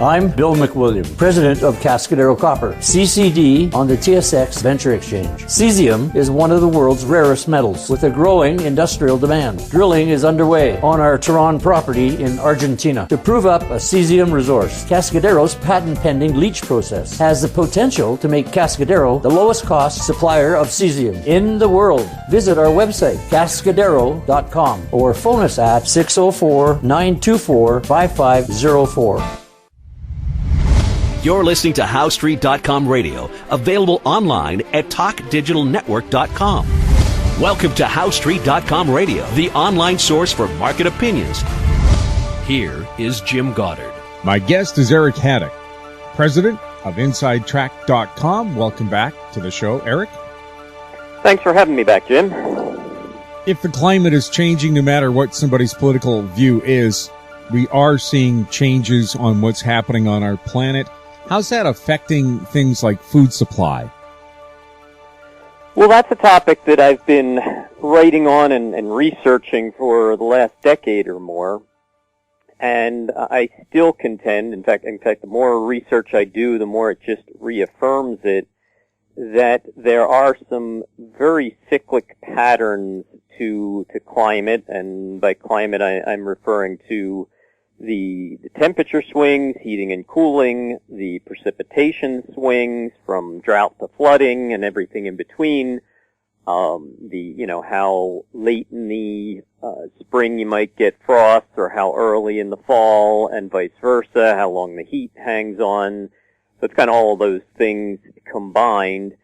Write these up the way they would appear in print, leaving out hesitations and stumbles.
I'm Bill McWilliam, president of Cascadero Copper, CCD on the TSX Venture Exchange. Cesium is one of the world's rarest metals with a growing industrial demand. Drilling is underway on our Tehran property in Argentina to prove up a cesium resource. Cascadero's patent-pending leach process has the potential to make Cascadero the lowest cost supplier of cesium in the world. Visit our website, cascadero.com, or phone us at 604-924-5504. You're listening to HowStreet.com radio, available online at TalkDigitalNetwork.com. Welcome to HowStreet.com radio, the online source for market opinions. Here is Jim Goddard. My guest is Eric Hadik, president of InsideTrack.com. Welcome back to the show, Eric. Thanks for having me back, Jim. If the climate is changing, no matter what somebody's political view is, we are seeing changes on what's happening on our planet. How's that affecting things like food supply? Well, that's a topic that I've been writing on and researching for the last decade or more. And I still contend, in fact, the more research I do, the more it just reaffirms it, that there are some very cyclic patterns to climate, and by climate I'm referring to the temperature swings, heating and cooling, the precipitation swings from drought to flooding and everything in between, how late in the spring you might get frost or how early in the fall and vice versa, how long the heat hangs on. So it's kind of all of those things combined.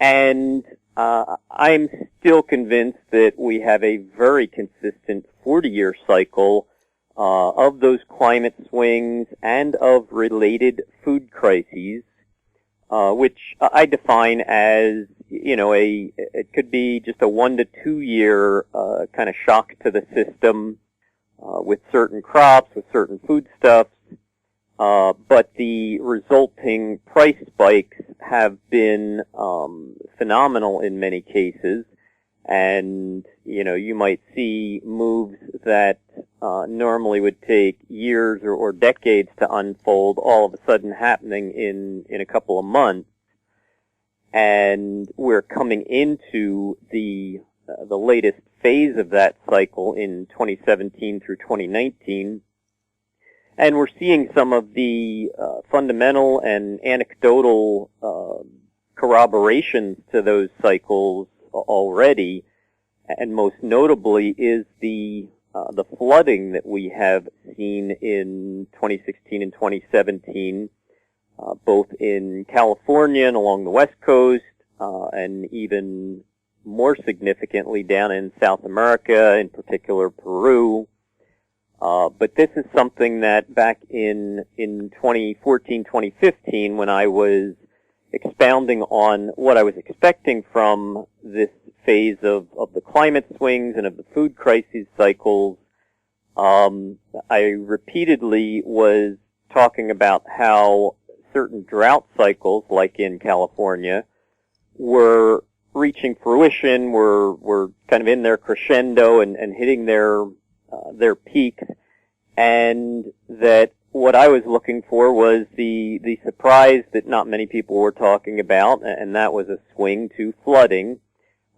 And I'm still convinced that we have a very consistent 40-year cycle of those climate swings and of related food crises, which I define as, it could be just a 1 to 2 year kind of shock to the system with certain crops, with certain foodstuffs, but the resulting price spikes have been phenomenal in many cases. And, you might see moves that normally would take years or decades to unfold all of a sudden happening in a couple of months. And we're coming into the latest phase of that cycle in 2017 through 2019. And we're seeing some of the fundamental and anecdotal corroborations to those cycles already, and most notably is the flooding that we have seen in 2016 and 2017, both in California and along the West Coast, and even more significantly down in South America, in particular Peru. But this is something that back in 2014, 2015, when I was expounding on what I was expecting from this phase of the climate swings and of the food crisis cycles, I repeatedly was talking about how certain drought cycles, like in California, were reaching fruition, were kind of in their crescendo and hitting their peaks, and that what I was looking for was the surprise that not many people were talking about, and that was a swing to flooding.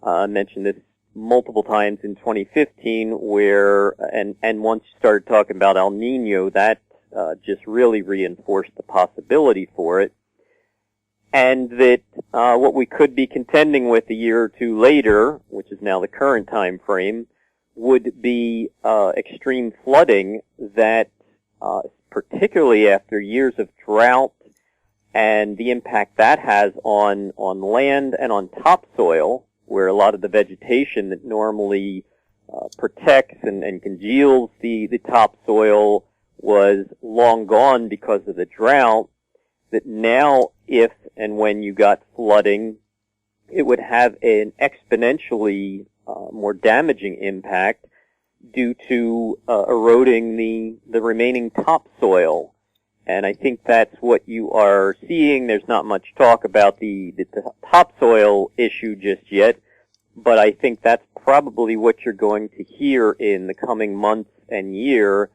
I mentioned this multiple times in 2015, where and once you started talking about El Nino, that just really reinforced the possibility for it, and that what we could be contending with a year or two later, which is now the current time frame, would be extreme flooding that, particularly after years of drought and the impact that has on land and on topsoil, where a lot of the vegetation that normally protects and congeals the topsoil was long gone because of the drought, that now if and when you got flooding, it would have an exponentially more damaging impact due to eroding the remaining topsoil. And I think that's what you are seeing. There's not much talk about the topsoil issue just yet, but I think that's probably what you're going to hear in the coming months and year,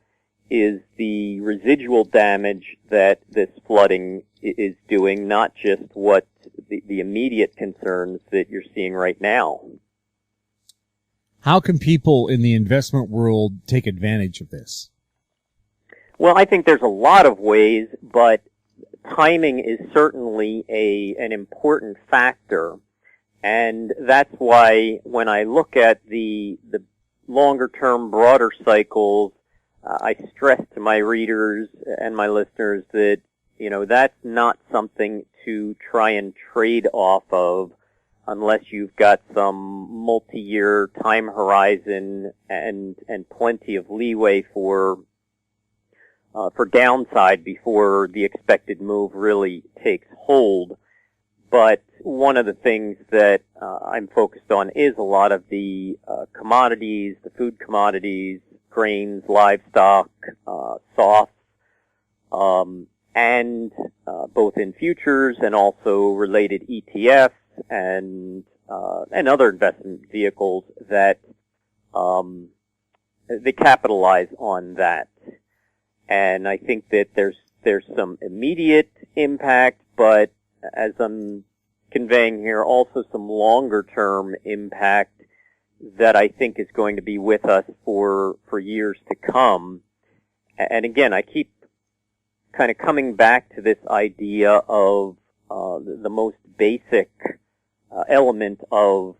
is the residual damage that this flooding is doing, not just what the immediate concerns that you're seeing right now. How can people in the investment world take advantage of this? Well, I think there's a lot of ways, but timing is certainly an important factor. And that's why when I look at the longer-term, broader cycles, I stress to my readers and my listeners that, that's not something to try and trade off of unless you've got some multi-year time horizon and plenty of leeway for downside before the expected move really takes hold. But one of the things that I'm focused on is a lot of the commodities, the food commodities, grains, livestock, softs, and both in futures and also related ETFs and other investment vehicles that they capitalize on that. And I think that there's some immediate impact, but as I'm conveying here, also some longer-term impact that I think is going to be with us for years to come. And again, I keep kind of coming back to this idea of the most basic element of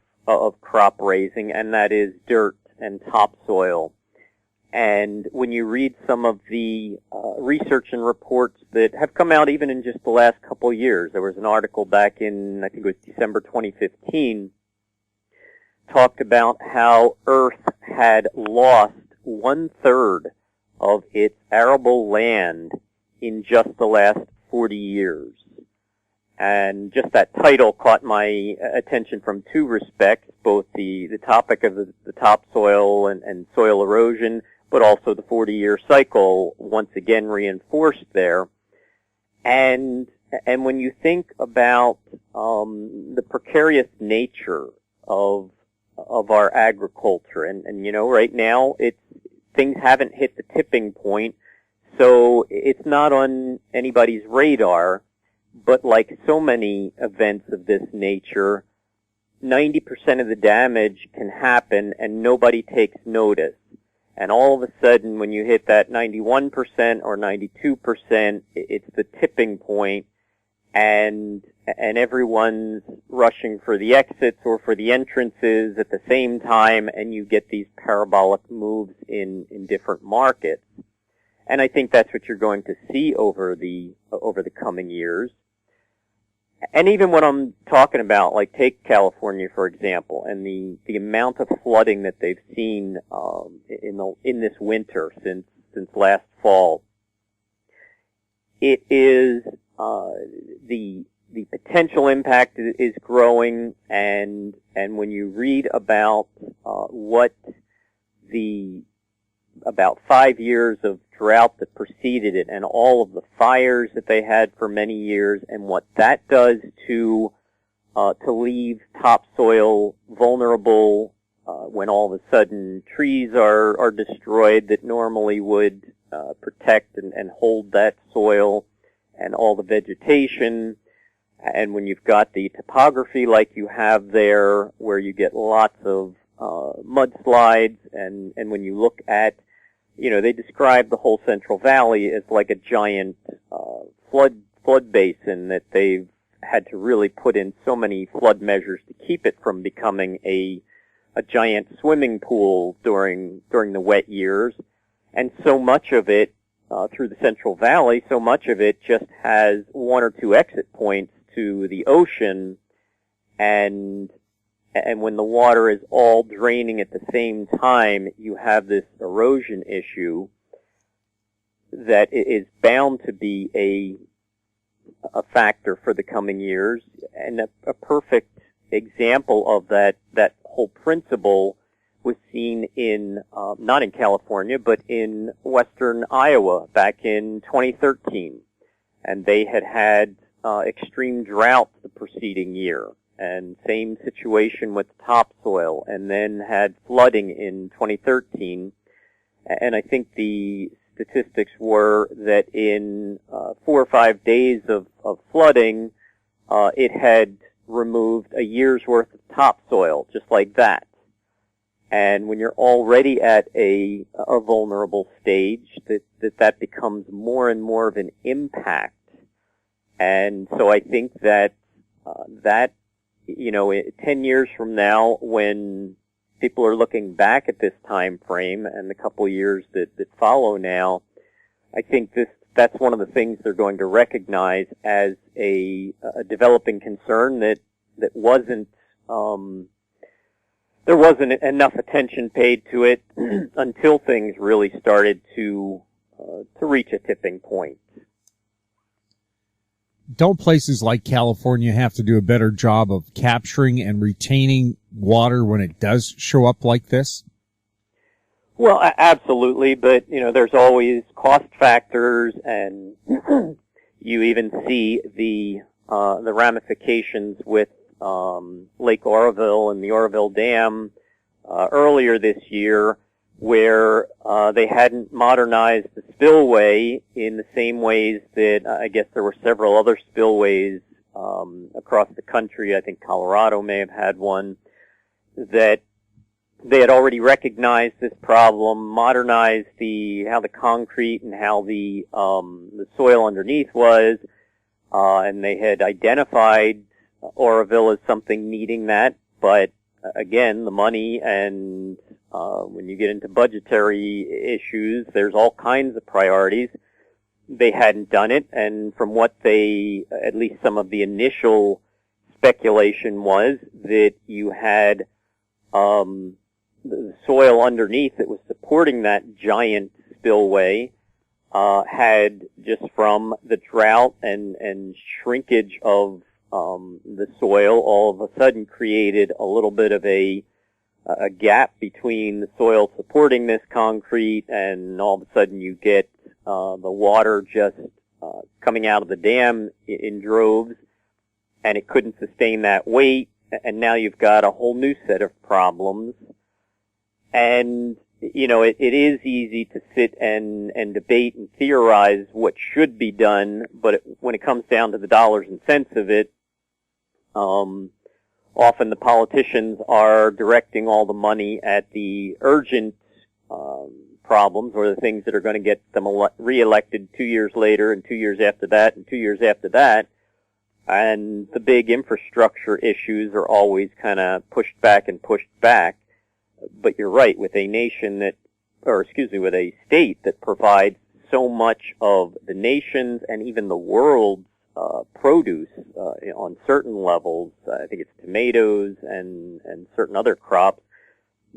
crop raising, and that is dirt and topsoil. And when you read some of the research and reports that have come out even in just the last couple of years, there was an article back in, I think it was December 2015, talked about how Earth had lost 1/3 of its arable land in just the last 40 years. And just that title caught my attention from two respects, both the topic of the topsoil and soil erosion, but also the 40-year cycle once again reinforced there. And when you think about the precarious nature of our agriculture, and right now things haven't hit the tipping point, so it's not on anybody's radar. But like so many events of this nature, 90% of the damage can happen and nobody takes notice. And all of a sudden, when you hit that 91% or 92%, it's the tipping point, and everyone's rushing for the exits or for the entrances at the same time, and you get these parabolic moves in different markets. And I think that's what you're going to see over the coming years. And even what I'm talking about, like take California for example, and the amount of flooding that they've seen in this winter since last fall, it is the potential impact is growing, and when you read about what about 5 years of drought that preceded it and all of the fires that they had for many years and what that does to leave topsoil vulnerable when all of a sudden trees are destroyed that normally would protect and hold that soil and all the vegetation. And when you've got the topography like you have there, where you get lots of mudslides, and when you look at, they describe the whole Central Valley as like a giant flood basin that they've had to really put in so many flood measures to keep it from becoming a giant swimming pool during the wet years. And so much of it through the Central Valley, so much of it just has one or two exit points to the ocean, and when the water is all draining at the same time, you have this erosion issue that is bound to be a factor for the coming years. And a perfect example of that whole principle was seen in, not in California, but in western Iowa back in 2013. And they had extreme drought the preceding year. And same situation with topsoil, and then had flooding in 2013. And I think the statistics were that in 4 or 5 days of flooding, it had removed a year's worth of topsoil, just like that. And when you're already at a vulnerable stage, that becomes more and more of an impact. And so I think that 10 years from now, when people are looking back at this time frame and the couple years that follow now, I think that's one of the things they're going to recognize as a developing concern that wasn't there wasn't enough attention paid to it until things really started to reach a tipping point. Don't places like California have to do a better job of capturing and retaining water when it does show up like this? Well, absolutely, but there's always cost factors, and you even see the ramifications with Lake Oroville and the Oroville Dam earlier this year, where they hadn't modernized the spillway in the same ways that I guess there were several other spillways across the country. I think Colorado may have had one, that they had already recognized this problem, modernized how the concrete and how the soil underneath was, and they had identified Oroville as something needing that. But again, the money and when you get into budgetary issues, there's all kinds of priorities. They hadn't done it, and from what at least some of the initial speculation was, that you had the soil underneath that was supporting that giant spillway had, just from the drought and shrinkage of the soil, all of a sudden created a little bit of a gap between the soil supporting this concrete, and all of a sudden you get the water just coming out of the dam in droves, and it couldn't sustain that weight, and now you've got a whole new set of problems. And it is easy to sit and debate and theorize what should be done, but when it comes down to the dollars and cents of it, often the politicians are directing all the money at the urgent problems, or the things that are going to get them reelected 2 years later, and 2 years after that, and 2 years after that. And the big infrastructure issues are always kind of pushed back and pushed back. But you're right, with a with a state that provides so much of the nation's and even the world's produce on certain levels, I think it's tomatoes and certain other crops,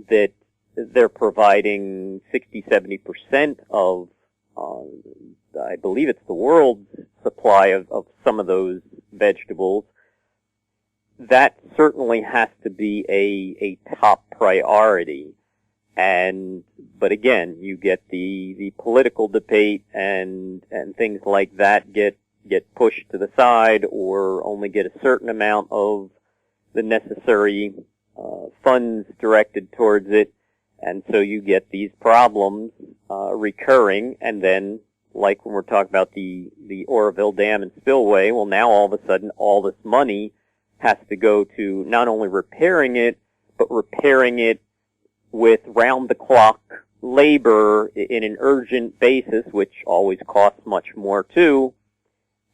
that they're providing 60-70% of, I believe it's the world's supply of some of those vegetables. That certainly has to be a top priority. But again, you get the political debate and things like that get pushed to the side, or only get a certain amount of the necessary funds directed towards it. And so you get these problems recurring, and then, like when we're talking about the Oroville Dam and spillway, well, now all of a sudden all this money has to go to not only repairing it, but repairing it with round-the-clock labor in an urgent basis, which always costs much more too,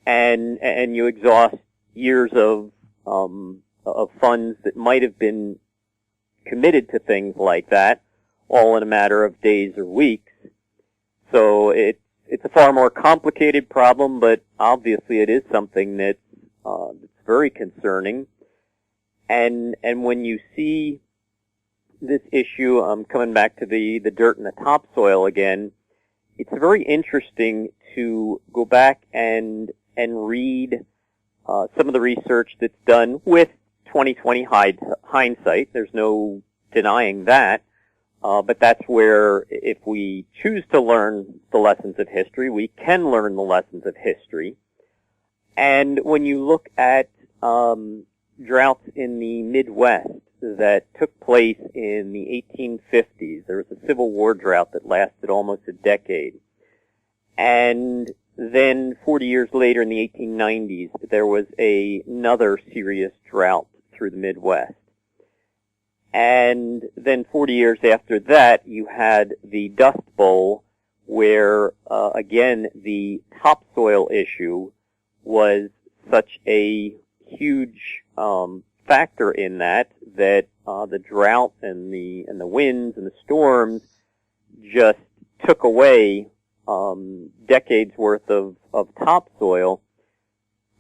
and you exhaust years of funds that might have been committed to things like that, all in a matter of days or weeks. So it's a far more complicated problem, but obviously it is something that's very concerning. And when you see this issue, coming back to the dirt and the topsoil again, it's very interesting to go back and read some of the research that's done with 2020 hindsight. There's no denying that. But that's where, if we choose to learn the lessons of history, we can learn the lessons of history. And when you look at droughts in the Midwest that took place in the 1850s, there was a Civil War drought that lasted almost a decade. And then 40 years later in the 1890s, there was another serious drought through the Midwest. And then 40 years after that, you had the Dust Bowl, where, again, the topsoil issue was such a huge factor in that the drought and the winds and the storms just took away decades worth of topsoil.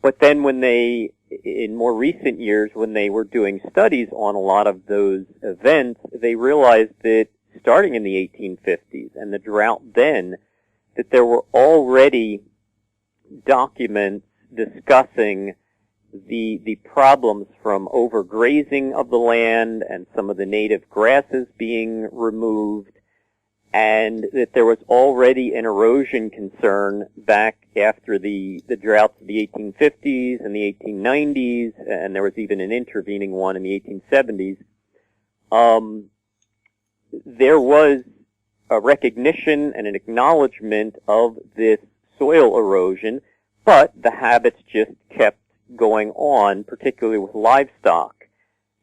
But then in more recent years, when they were doing studies on a lot of those events, they realized that starting in the 1850s and the drought then, that there were already documents discussing the problems from overgrazing of the land and some of the native grasses being removed, and that there was already an erosion concern back after the droughts of the 1850s and the 1890s, and there was even an intervening one in the 1870s. There was a recognition and an acknowledgement of this soil erosion, but the habits just kept going on, particularly with livestock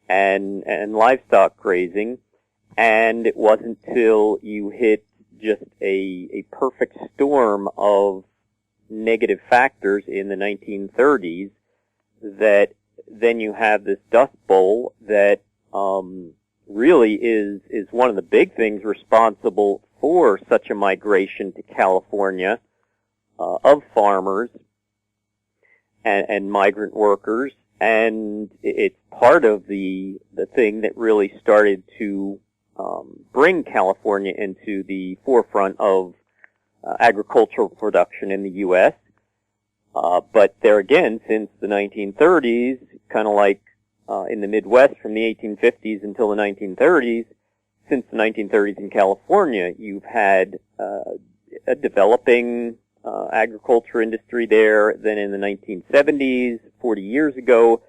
and livestock grazing. And it wasn't until you hit just a perfect storm of negative factors in the 1930s that then you have this Dust Bowl that really is one of the big things responsible for such a migration to California of farmers and migrant workers, and it's part of the thing that really started to bring California into the forefront of agricultural production in the U.S. But there again, since the 1930s, kind of like in the Midwest from the 1850s until the 1930s, since the 1930s in California, you've had a developing agriculture industry there. Then in the 1970s, 40 years ago,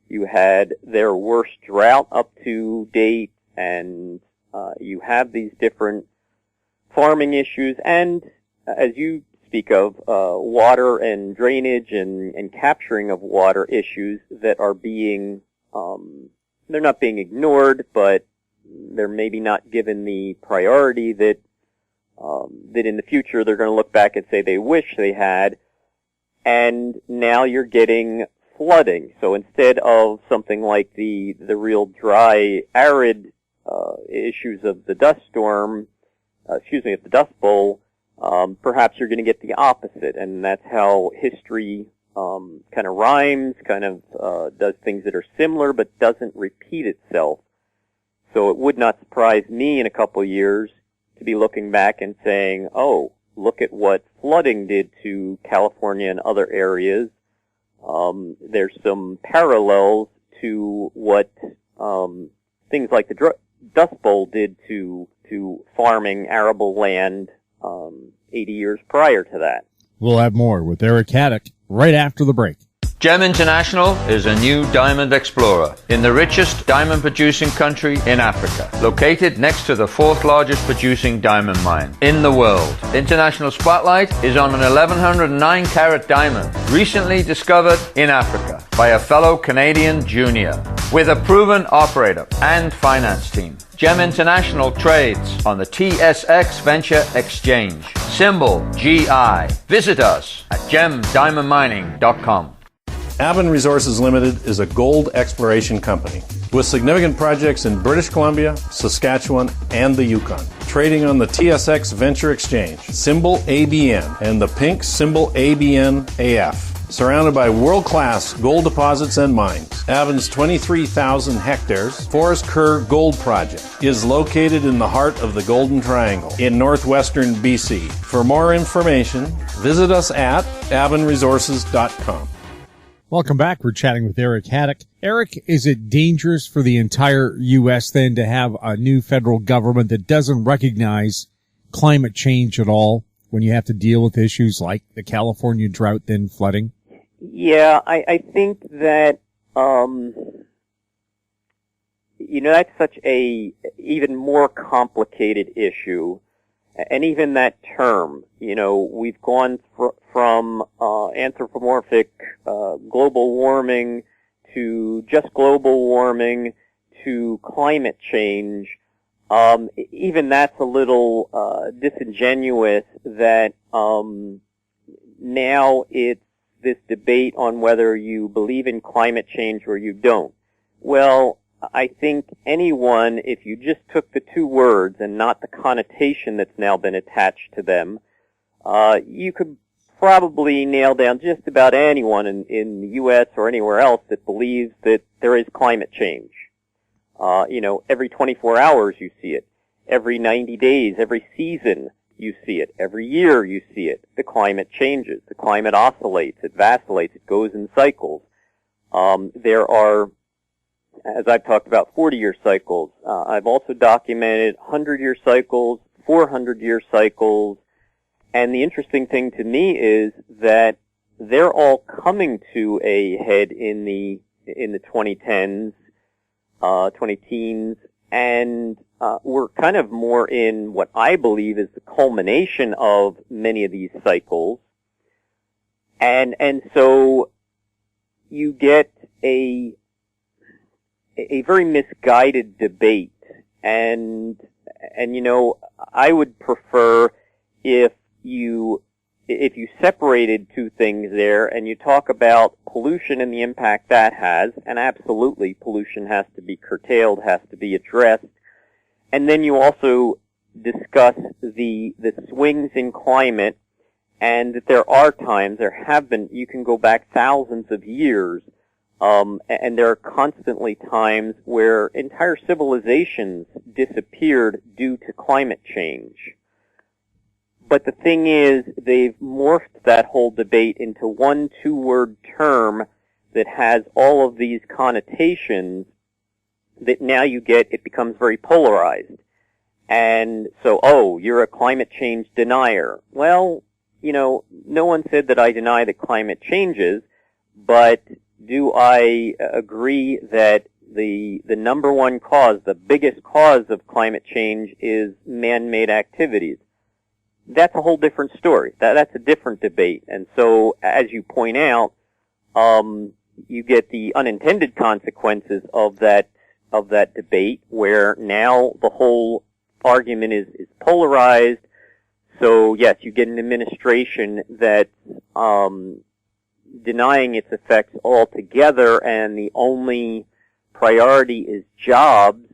you had their worst drought up to date, and you have these different farming issues, and as you speak of, water and drainage and capturing of water issues that are being, they're not being ignored, but they're maybe not given the priority that in the future they're going to look back and say they wish they had. And now you're getting flooding. So instead of something like the real dry, arid issues of the dust storm, of the Dust Bowl, perhaps you're going to get the opposite, and that's how history kind of rhymes, kind of does things that are similar but doesn't repeat itself. So it would not surprise me in a couple of years to be looking back and saying, oh, look at what flooding did to California and other areas. There's some parallels to what things like the Dust Bowl did to farming arable land 80 years prior to that. We'll have more with Eric Hadik right after the break. Gem International is a new diamond explorer in the richest diamond producing country in Africa, located next to the fourth largest producing diamond mine in the world. International Spotlight is on an 1109 carat diamond recently discovered in Africa by a fellow Canadian junior with a proven operator and finance team. Gem International trades on the TSX Venture Exchange, symbol GI. Visit us at gemdiamondmining.com. Avon Resources Limited is a gold exploration company with significant projects in British Columbia, Saskatchewan, and the Yukon. Trading on the TSX Venture Exchange, symbol ABN, and the pink symbol ABN-AF. Surrounded by world-class gold deposits and mines, Avon's 23,000 hectares Forest Kerr Gold Project is located in the heart of the Golden Triangle in northwestern BC. For more information, visit us at avonresources.com. Welcome back. We're chatting with Eric Hadik. Eric, is it dangerous for the entire U.S. then to have a new federal government that doesn't recognize climate change at all when you have to deal with issues like the California drought then flooding? Yeah, I think that, that's such a even more complicated issue. And even that term, we've gone from anthropomorphic global warming to just global warming to climate change. Even that's a little disingenuous that now it's this debate on whether you believe in climate change or you don't. Well, I think anyone, if you just took the two words and not the connotation that's now been attached to them, you could probably nail down just about anyone in the U.S. or anywhere else that believes that there is climate change. Every 24 hours you see it. Every 90 days, every season you see it. Every year you see it. The climate changes. The climate oscillates. It vacillates. It goes in cycles. There are, as I've talked about, 40-year cycles. I've also documented 100-year cycles, 400-year cycles. And the interesting thing to me is that they're all coming to a head in the 2010s, 20-teens, and we're kind of more in what I believe is the culmination of many of these cycles. And so you get a very misguided debate. And I would prefer if you separated two things there and you talk about pollution and the impact that has, and absolutely pollution has to be curtailed, has to be addressed, and then you also discuss the swings in climate, and that there are times, there have been, you can go back thousands of years, and there are constantly times where entire civilizations disappeared due to climate change. But the thing is, they've morphed that whole debate into one two-word term that has all of these connotations that now you get, it becomes very polarized. And so, you're a climate change denier. Well, no one said that I deny that climate changes, but do I agree that the number one cause, the biggest cause of climate change is man-made activities? That's a whole different story. That's a different debate. And so, as you point out, you get the unintended consequences of that debate, where now the whole argument is polarized. So, yes, you get an administration that's denying its effects altogether, and the only priority is jobs.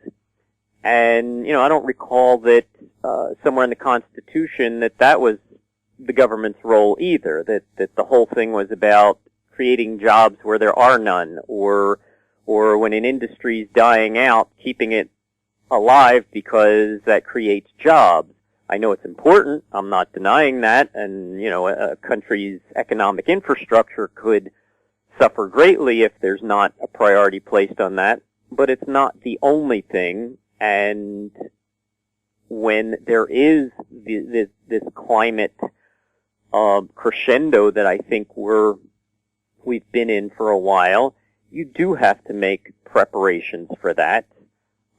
And, I don't recall that somewhere in the Constitution that was the government's role either, that the whole thing was about creating jobs where there are none, or when an industry is dying out, keeping it alive because that creates jobs. I know it's important. I'm not denying that. And, a country's economic infrastructure could suffer greatly if there's not a priority placed on that. But it's not the only thing. And when there is this climate crescendo that I think we've been in for a while, you do have to make preparations for that.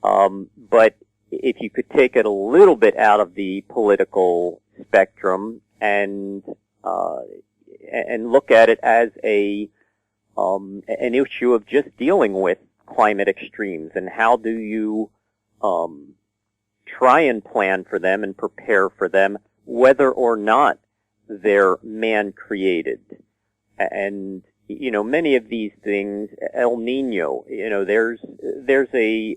But if you could take it a little bit out of the political spectrum and look at it as an issue of just dealing with climate extremes, and how do you try and plan for them and prepare for them, whether or not they're man-created. And many of these things, El Nino, there's a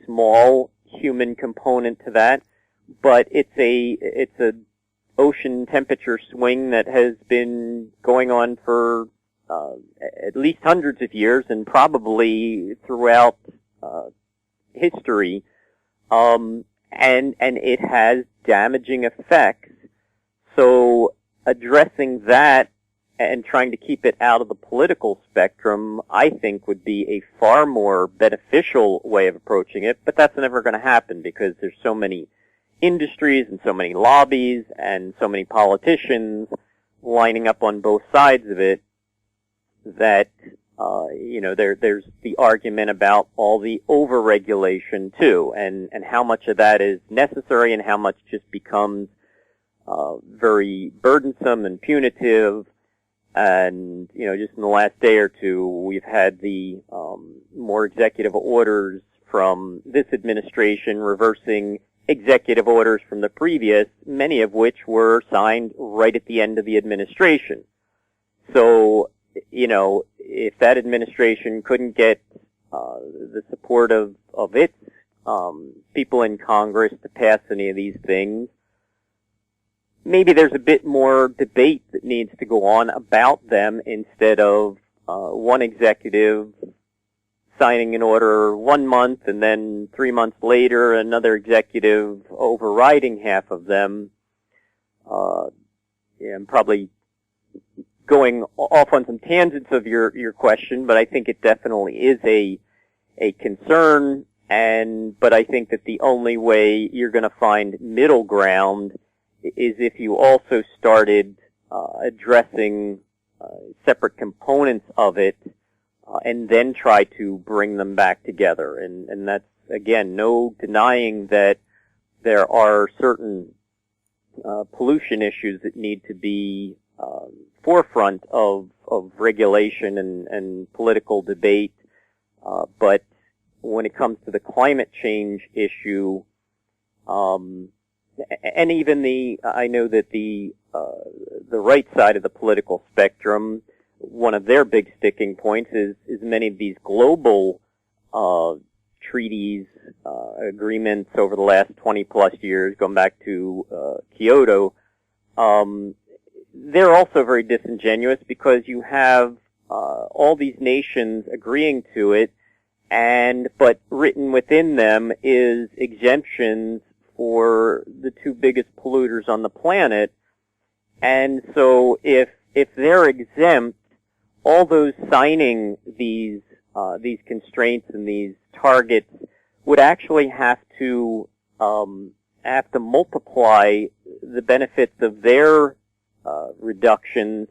small human component to that, but it's a ocean temperature swing that has been going on for at least hundreds of years, and probably throughout history, and it has damaging effects. So addressing that and trying to keep it out of the political spectrum, I think, would be a far more beneficial way of approaching it. But that's never going to happen because there's so many industries and so many lobbies and so many politicians lining up on both sides of it that there's the argument about all the overregulation too, and how much of that is necessary and how much just becomes very burdensome and punitive. And, just in the last day or two, we've had the more executive orders from this administration reversing executive orders from the previous, many of which were signed right at the end of the administration. So, if that administration couldn't get the support of its people in Congress to pass any of these things, maybe there's a bit more debate that needs to go on about them instead of one executive signing an order 1 month and then 3 months later another executive overriding half of them. I'm probably going off on some tangents of your question, but I think it definitely is a concern, but I think that the only way you're going to find middle ground is if you also started addressing separate components of it and then try to bring them back together. And that's, again, no denying that there are certain pollution issues that need to be forefront of regulation and political debate. But when it comes to the climate change issue, and even I know that the right side of the political spectrum, one of their big sticking points is many of these global treaties, agreements over the last 20 plus years, going back to Kyoto. They're also very disingenuous because you have all these nations agreeing to it, but written within them is exemptions for the two biggest polluters on the planet. And so if they're exempt, all those signing these constraints and these targets would actually have to multiply the benefits of their reductions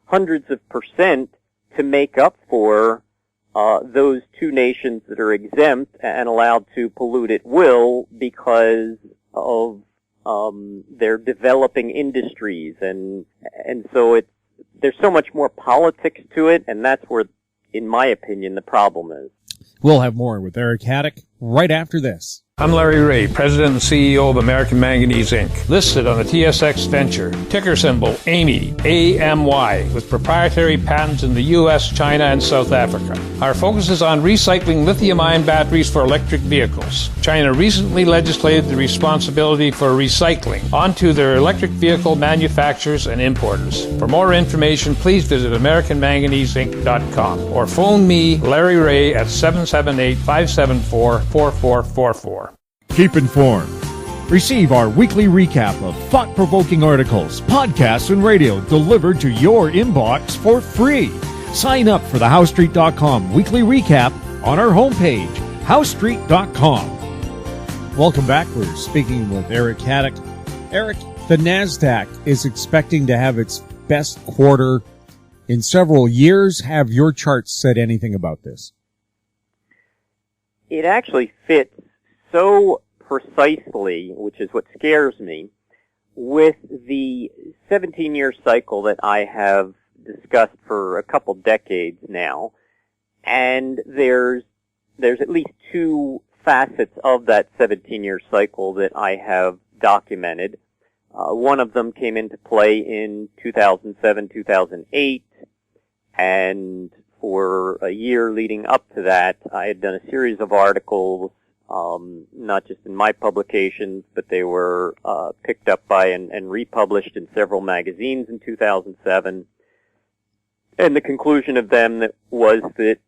hundreds of % to make up for those two nations that are exempt and allowed to pollute at will because of their developing industries, and so there's so much more politics to it, and that's where, in my opinion, the problem is. We'll have more with Eric Hadik right after this. I'm Larry Ray, President and CEO of American Manganese, Inc., listed on the TSX Venture, ticker symbol AMY, A-M-Y, with proprietary patents in the U.S., China, and South Africa. Our focus is on recycling lithium-ion batteries for electric vehicles. China recently legislated the responsibility for recycling onto their electric vehicle manufacturers and importers. For more information, please visit AmericanManganeseInc.com or phone me, Larry Ray, at 778-574-4444. Keep informed. Receive our weekly recap of thought-provoking articles, podcasts, and radio delivered to your inbox for free. Sign up for the HowStreet.com weekly recap on our homepage, HowStreet.com. Welcome back. We're speaking with Eric Hadik. Eric, the NASDAQ is expecting to have its best quarter in several years. Have your charts said anything about this? It actually fits so precisely, which is what scares me, with the 17-year cycle that I have discussed for a couple decades now. And there's at least two facets of that 17-year cycle that I have documented. One of them came into play in 2007, 2008, and for a year leading up to that, I had done a series of articles, not just in my publications, but they were picked up by and republished in several magazines in 2007. And the conclusion of them was that,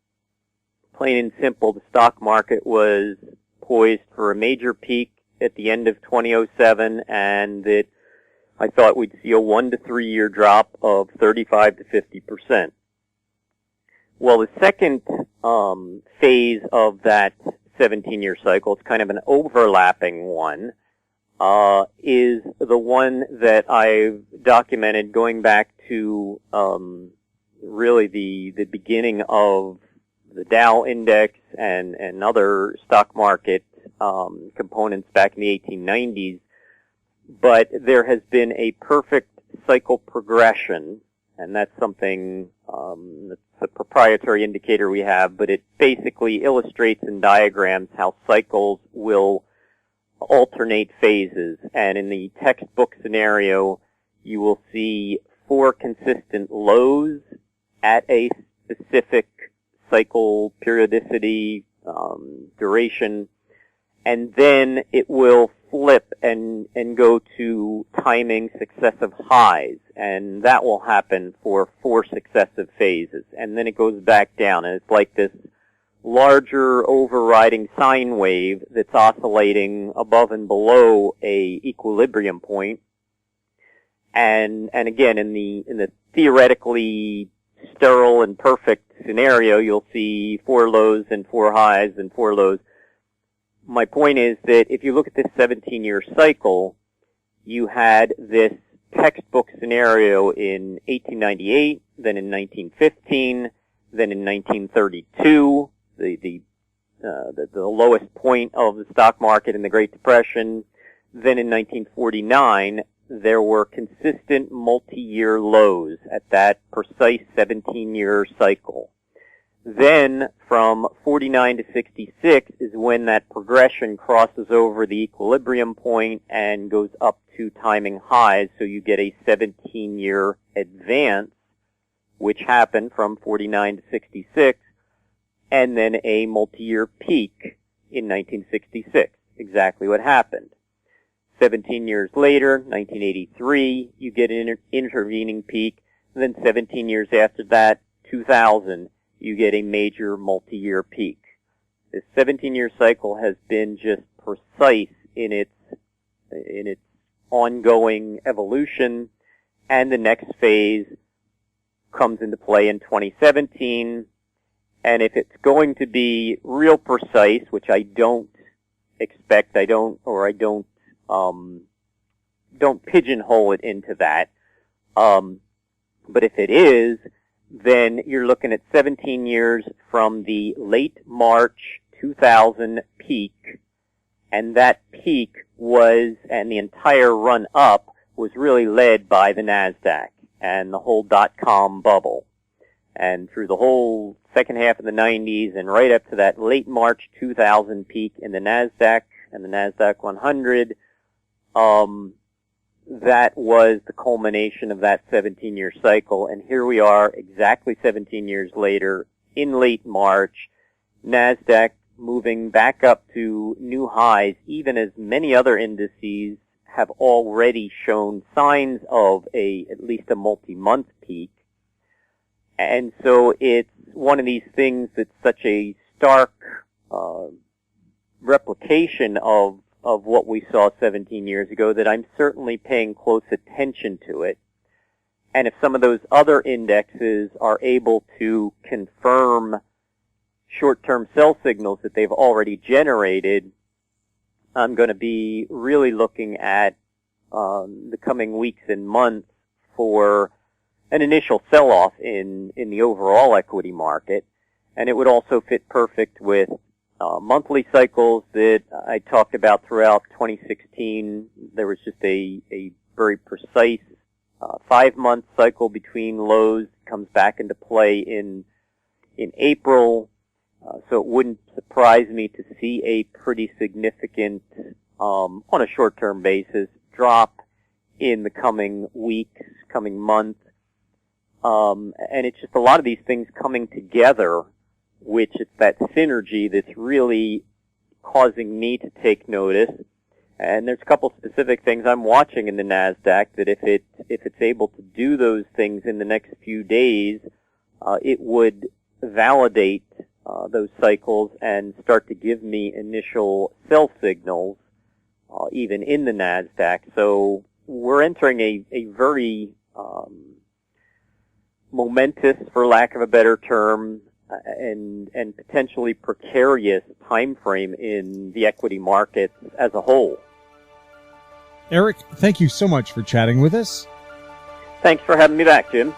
plain and simple, the stock market was poised for a major peak at the end of 2007, and that I thought we'd see a 1 to 3 year drop of 35 to 50%. Well, the second phase of that 17-year cycle, it's kind of an overlapping one, is the one that I've documented going back to really the beginning of the Dow index and other stock market components back in the 1890s. But there has been a perfect cycle progression, and that's something that's a proprietary indicator we have, but it basically illustrates and diagrams how cycles will alternate phases. And in the textbook scenario, you will see 4 consistent lows at a specific cycle periodicity, duration, and then it will flip and go to timing successive highs, and that will happen for 4 successive phases, and then it goes back down, and it's like this larger overriding sine wave that's oscillating above and below a equilibrium point. And again, in the theoretically sterile and perfect scenario, you'll see 4 lows and 4 highs and 4 lows. My point is that if you look at this 17-year cycle, you had this textbook scenario in 1898, then in 1915, then in 1932, the lowest point of the stock market in the Great Depression. Then in 1949, there were consistent multi-year lows at that precise 17-year cycle. Then from 49 to 66 is when that progression crosses over the equilibrium point and goes up to timing highs, so you get a 17-year advance, which happened from 49 to 66, and then a multi-year peak in 1966. Exactly what happened. 17 years later, 1983, you get an intervening peak. And then 17 years after that, 2000, you get a major multi-year peak. This 17-year cycle has been just precise in its ongoing evolution, and the next phase comes into play in 2017. And if it's going to be real precise, which I don't expect, don't pigeonhole it into that. But if it is, then you're looking at 17 years from the late March 2000 peak, and that peak and the entire run up was really led by the NASDAQ and the whole dot-com bubble. And through the whole second half of the 90s and right up to that late March 2000 peak in the NASDAQ and the NASDAQ 100, that was the culmination of that 17-year cycle. And here we are exactly 17 years later in late March, NASDAQ moving back up to new highs, even as many other indices have already shown signs of at least a multi-month peak. And so it's one of these things that's such a stark replication of what we saw 17 years ago that I'm certainly paying close attention to it. And if some of those other indexes are able to confirm short-term sell signals that they've already generated, I'm going to be really looking at the coming weeks and months for an initial sell-off in the overall equity market. And it would also fit perfect with monthly cycles that I talked about throughout 2016. There was just a very precise 5-month cycle between lows, comes back into play in April. So it wouldn't surprise me to see a pretty significant, on a short-term basis, drop in the coming weeks, coming months. And it's just a lot of these things coming together, which it's that synergy that's really causing me to take notice. And there's a couple specific things I'm watching in the NASDAQ that if it's able to do those things in the next few days, it would validate those cycles and start to give me initial sell signals, even in the NASDAQ. So we're entering a very momentous, for lack of a better term, and potentially precarious time frame in the equity markets as a whole. Eric, thank you so much for chatting with us. Thanks for having me back, Jim.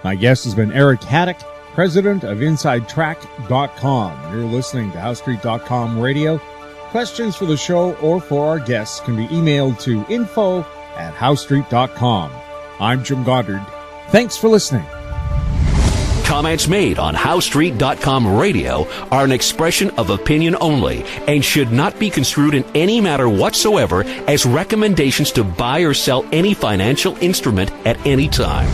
My guest has been Eric Hadik, president of InsideTrack.com. You're listening to HowStreet.com radio. Questions for the show or for our guests can be emailed to info@HowStreet.com. I'm Jim Goddard. Thanks for listening. Comments made on HowStreet.com radio are an expression of opinion only and should not be construed in any matter whatsoever as recommendations to buy or sell any financial instrument at any time.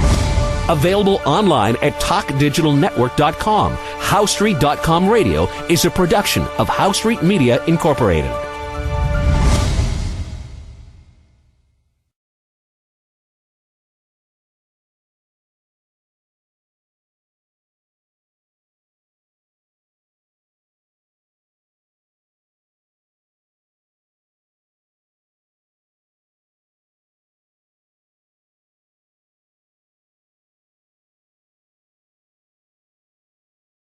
Available online at TalkDigitalNetwork.com. HowStreet.com radio is a production of HowStreet Media Incorporated.